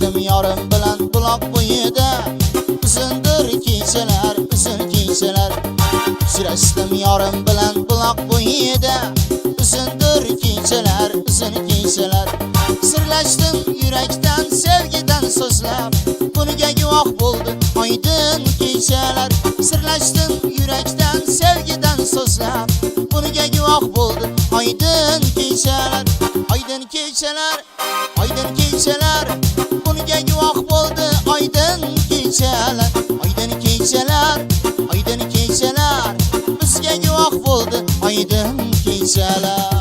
Sirlashdim yorim bilan buloq bo'yida, uzundir kechalar, uzun kechalar. Sirlashdim yorim bilan buloq bo'yida, uzundir kechalar, uzun kechalar. Sirlashdim yurakdan, sevgidan so'zlab, buniga guvoh bo'ldi oydin kechalar. Sirlashdim yurakdan, sevgidan so'zlab, buniga guvoh bo'ldi oydin kechalar. Oydin kechalar, oydin kechalar, buniga guvoh bo'ldi oydin kechalar. Oydin kechalar, oydin kechalar, bizga guvoh bo'ldi oydin kechalar.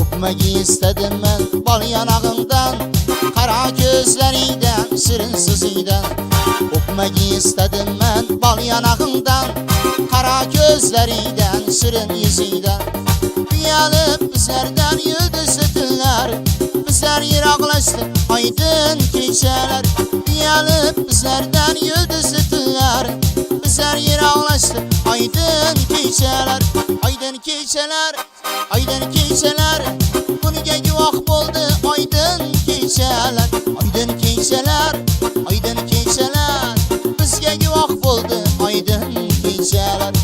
Öpmagi istedim men bal yanağından, qara ko'zlaringdan, shirin so'zingdan. Öpmagi istedim men bal yanağından, qara ko'zlaringdan, shirin yuzingdan. Uyalib bizlardan yulduzli tunlar, bizlar yiroqlashdi oydin kechalar. Uyalib bizlardan yulduzli tunlar, bizlar yiroqlashdi oydin kechalar. Oydin kechalar, oydin kechalar, buniga guvoh bo'ldi oydin kechalar. Oydin kechalar, oydin kechalar, bizga guvoh bo'ldi oydin kechalar.